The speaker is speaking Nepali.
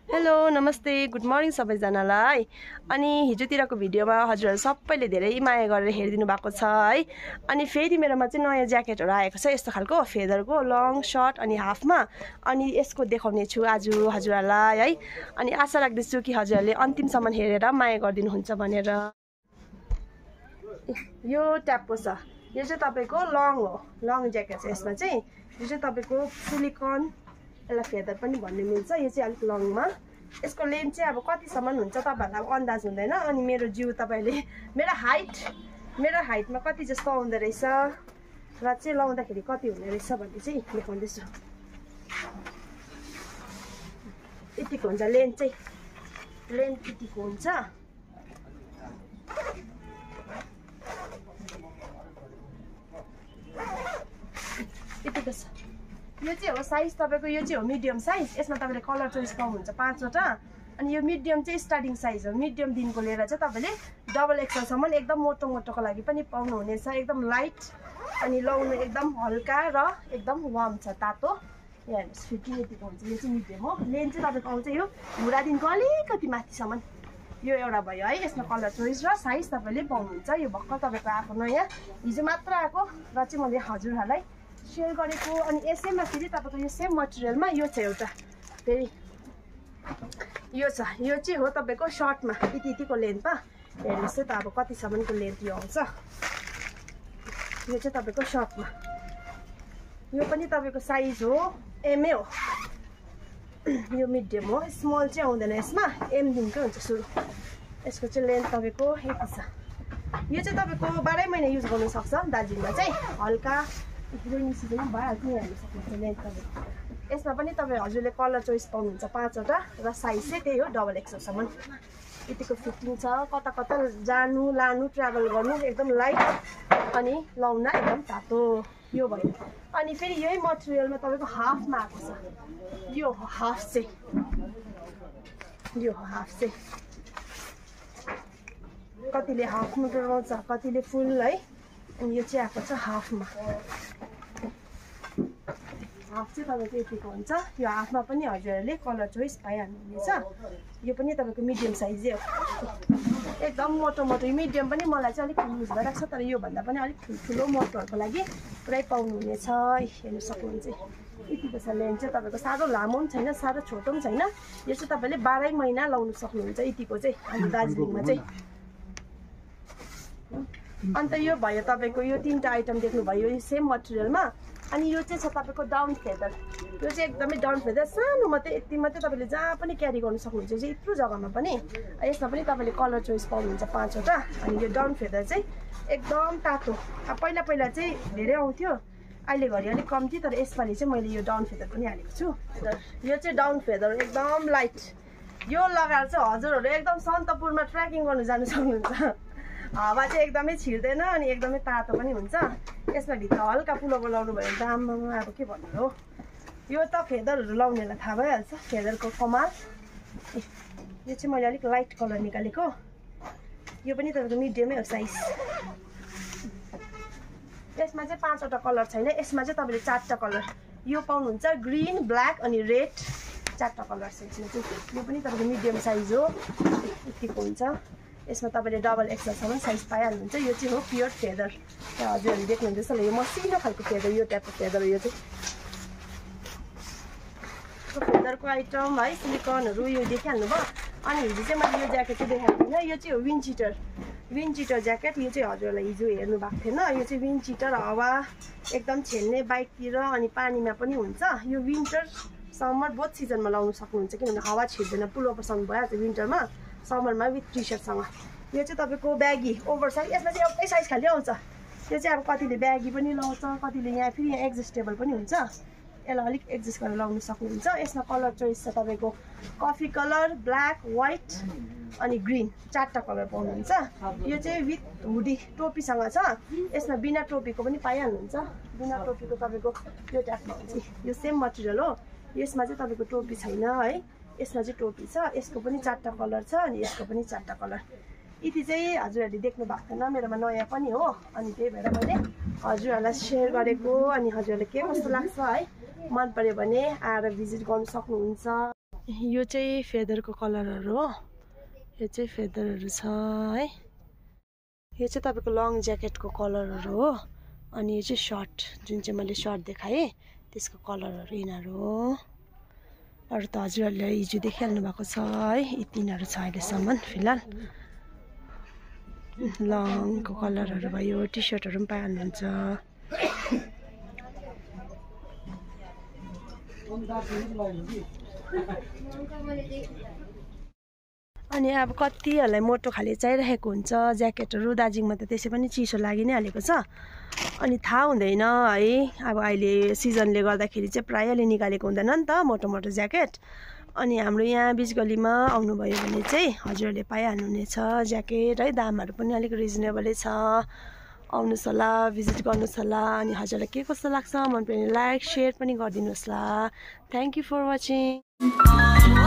हेलो नमस्ते गुड मर्निङ सबैजनालाई। अनि हिजोतिरको भिडियोमा हजुरहरू सबैले धेरै माया गरेर हेरिदिनु भएको छ है। अनि फेरि मेरोमा चाहिँ नयाँ ज्याकेटहरू आएको छ, यस्तो खालको फेदरको लङ सर्ट अनि हाफमा। अनि यसको देखाउने छु आज हजुरहरूलाई है। अनि आशा राख्दछु कि हजुरहरूले अन्तिमसम्म हेरेर माया गरिदिनुहुन्छ भनेर। यो ट्यापको छ, यो चाहिँ तपाईँको लङ हो, लङ ज्याकेट छ। यसमा चाहिँ यो चाहिँ तपाईँको सिलिकन, यसलाई फेदर पनि भन्ने मिल्छ। यो चाहिँ अलिक लङमा, यसको लेन्थ चाहिँ अब कतिसम्म हुन्छ तपाईँहरूलाई अब अन्दाज हुँदैन। अनि मेरो जिउ तपाईँले मेरो हाइटमा कति जस्तो आउँदो रहेछ र चाहिँ लाउँदाखेरि कति हुने रहेछ भन्ने चाहिँ देखाउँदैछु। यतिको हुन्छ लेन्थ चाहिँ, लेन्थ यतिको हुन्छ। यतिको छ। यो चाहिँ हो साइज तपाईँको, यो चाहिँ हो मिडियम साइज। यसमा तपाईँले कलर चोइस पाउनुहुन्छ 5वटा। अनि यो मिडियम चाहिँ स्टार्टिङ साइज हो, मिडियमदेखिको लिएर चाहिँ तपाईँले डबल एक्सलसम्म एकदम मोटो मोटोको लागि पनि पाउनुहुनेछ। एकदम लाइट अनि लाउनु एकदम हल्का र एकदम वार्म छ, तातो। यहाँ हेर्नुहोस् फिटिङ यतिको हुन्छ। यो चाहिँ मिडियम हो। लेन्थ चाहिँ तपाईँको आउँछ यो घुँडादेखिको अलिकति माथिसम्म। यो एउटा भयो है। यसमा कलर चोइस र साइज तपाईँले पाउनुहुन्छ। यो भर्खर तपाईँको आएको नयाँ, हिजो मात्र आएको र चाहिँ मैले हजुरहरूलाई सेयर गरेको। अनि यसैमा फेरि तपाईँको यो सेम मटेरियलमा यो छ एउटा फेरि, यो छ। यो चाहिँ हो तपाईँको सर्टमा यतिको लेन्थमा। हेर्नुहोस् त अब कतिसम्मको लेन्थ यो आउँछ। यो चाहिँ तपाईँको सर्टमा, यो पनि तपाईँको साइज हो एमए हो। यो मिडियम हो, स्मल चाहिँ आउँदैन यसमा, एमदेखिकै हुन्छ सुरु। यसको चाहिँ लेन्थ तपाईँको यति छ। यो चाहिँ तपाईँको 12 महिना युज गर्नु सक्छ। दार्जिलिङमा चाहिँ हल्का रेनी सिजनमा भइहाल्छ। यहाँ हेर्नु सक्नुहुन्छ लेन्थ तपाईँको। यसमा पनि तपाईँ हजुरले कलर चोइस पाउनुहुन्छ 5वटा र साइज चाहिँ त्यही हो डबल एक्सलसम्म। यतिको फिटिङ छ। कता कता जानु लानु ट्राभल गर्नु एकदम लाइट अनि लाउन एकदम तातो यो भयो। अनि फेरि यही मटेरियलमा तपाईँको हाफमा आएको छ। यो हाफ चाहिँ, यो हाफ चाहिँ कतिले हाफमा लगाउँछ, कतिले फुल है। अनि यो चाहिँ आएको छ हाफमा। हाफ चाहिँ तपाईँको यतिको हुन्छ। यो हाफमा पनि हजुरहरूले कलर चोइस पाइहाल्नुहुनेछ। यो पनि तपाईँको मिडियम साइजै हो, एकदम मोटो मोटो। मिडियम पनि मलाई चाहिँ अलिक युज भइरहेको छ, तर योभन्दा पनि अलिक ठुल्ठुलो मोटोहरूको लागि पुरै पाउनुहुनेछ। हेर्नु सक्नुहुन्छ यतिको छ लेन्थ चाहिँ तपाईँको। साह्रो लामो पनि छैन, साह्रो छोटो पनि छैन। यो चाहिँ तपाईँले 12 महिना लाउनु सक्नुहुन्छ यतिको चाहिँ हाम्रो दार्जिलिङमा चाहिँ। अन्त यो भयो तपाईँको यो 3टा आइटम देख्नुभयो यो सेम मटेरियलमा। अनि यो चाहिँ छ तपाईँको डाउन फेदर। यो चाहिँ एकदमै डाउन फेदर, सानो मात्रै, यति मात्रै तपाईँले जहाँ पनि क्यारी गर्नु सक्नुहुन्छ। चाहिँ यत्रो जग्गामा पनि। यसमा पनि तपाईँले कलर चोइस पाउनुहुन्छ 5वटा। अनि यो डाउन फेदर चाहिँ एकदम तातो। अब पहिला पहिला चाहिँ धेरै आउँथ्यो, अहिले घरि अलिक कम्ती, तर यसपालि चाहिँ मैले यो डाउन फेदर पनि हालेको छु। यो चाहिँ डाउन फेदर एकदम लाइट। यो लगाएर चाहिँ हजुरहरू एकदम सन्तपुरमा ट्रेकिङ गर्नु जानु सक्नुहुन्छ। हावा चाहिँ एकदमै छिर्दैन अनि एकदमै तातो पनि हुन्छ। यसमा भित्र हल्का पुलोको लाउनु भयो भने दाममा अब के भन्नु हो। यो त फेदरहरू लाउनेलाई थाहा भइहाल्छ फेदरको कमाल। यो चाहिँ मैले अलिक लाइट कलर निकालेको। यो पनि तपाईँको मिडियमै हो साइज। यसमा चाहिँ 5वटा कलर छैन, यसमा चाहिँ तपाईँले 4टा कलर यो पाउनुहुन्छ, ग्रिन, ब्ल्याक अनि रेड। 4टा कलर छ यसमा चाहिँ। यो पनि तपाईँको मिडियम साइज हो, यतिको हुन्छ। यसमा तपाईँले डबल एक्सलसम्म साइज पाइहाल्नुहुन्छ। यो चाहिँ हो प्योर फेदर। हजुरहरूले देख्नुहुँदैछ यो मसिनो खालको फेदर, यो टाइपको फेदर हो। यो चाहिँ फेदरको आइटम है, सिलिकनहरू यो देखिहाल्नु भयो। अनि हिजो चाहिँ मैले यो ज्याकेट चाहिँ देखाएको थिइनँ। यो चाहिँ हो विन्ड चिटर ज्याकेट। यो चाहिँ हजुरहरूलाई हिजो हेर्नु भएको थिएन। यो चाहिँ विन्ड चिटर, हावा एकदम छेल्ने बाइकतिर अनि पानीमा पनि हुन्छ। यो विन्टर समर बोथ सिजनमा लाउनु सक्नुहुन्छ, किनभने हावा छिर्दैन, पुलोपरसम्म भइहाल्छ विन्टरमा, समरमा विथ टी सर्टसँग। यो चाहिँ तपाईँको ब्यागी ओभर साइज। यसमा चाहिँ एउटै साइज खालि आउँछ। यो चाहिँ अब कतिले ब्यागी पनि लाउँछ, कतिले यहाँ फेरि यहाँ एडजस्टेबल पनि हुन्छ। यसलाई अलिक एडजस्ट गरेर लाउनु सक्नुहुन्छ। यसमा कलर चोइस छ तपाईँको कफी कलर, ब्ल्याक, व्हाइट अनि ग्रिन। 4टा कलर पाउनुहुन्छ। यो चाहिँ विथ हुडी टोपीसँग छ। यसमा बिना टोपीको पनि पाइहाल्नुहुन्छ। बिना टोपीको तपाईँको यो टाइपमा हुन्छ। यो सेम मटेरियल हो। यसमा चाहिँ तपाईँको टोपी छैन है, यसमा चाहिँ टोपी छ। यसको पनि 4टा कलर छ अनि यसको पनि 4टा कलर। यति चाहिँ हजुरहरूले देख्नु भएको थिएन, मेरोमा नयाँ पनि हो। अनि त्यही भएर मैले हजुरहरूलाई सेयर गरेको। अनि हजुरहरूले के कस्तो लाग्छ है, मन पर्यो भने आएर भिजिट गर्नु सक्नुहुन्छ। यो चाहिँ फेदरको कलरहरू हो, यो चाहिँ फेदरहरू छ है। यो चाहिँ तपाईँको लङ ज्याकेटको कलरहरू हो। अनि यो चाहिँ सर्ट, जुन चाहिँ मैले सर्ट देखाएँ त्यसको कलरहरू यिनीहरू हो। अरू त हजुरहरूले हिजो देखिहाल्नु भएको छ है, यी तिनीहरू छ अहिलेसम्म फिलहाल। लङको कलरहरू भयो, टी सर्टहरू पनि पाइहाल्नुहुन्छ। अनि अब कतिहरूलाई मोटो खाले चाहिरहेको हुन्छ ज्याकेटहरू, दार्जिलिङमा त त्यसै पनि चिसो लागि नै हालेको छ। अनि थाहा हुँदैन है, अब अहिले सिजनले गर्दाखेरि चाहिँ प्रायःले निकालेको हुँदैन नि त मोटो मोटो ज्याकेट। अनि हाम्रो यहाँ बिचगल्लीमा आउनुभयो भने चाहिँ हजुरहरूले पाइहाल्नुहुनेछ ज्याकेट है। दामहरू पनि अलिक रिजनेबलै छ। आउनुहोस् होला, भिजिट गर्नुहोस् होला। अनि हजुरलाई के कस्तो लाग्छ मन पर्ने लाइक सेयर पनि गरिदिनुहोस् होला। Thank you for watching.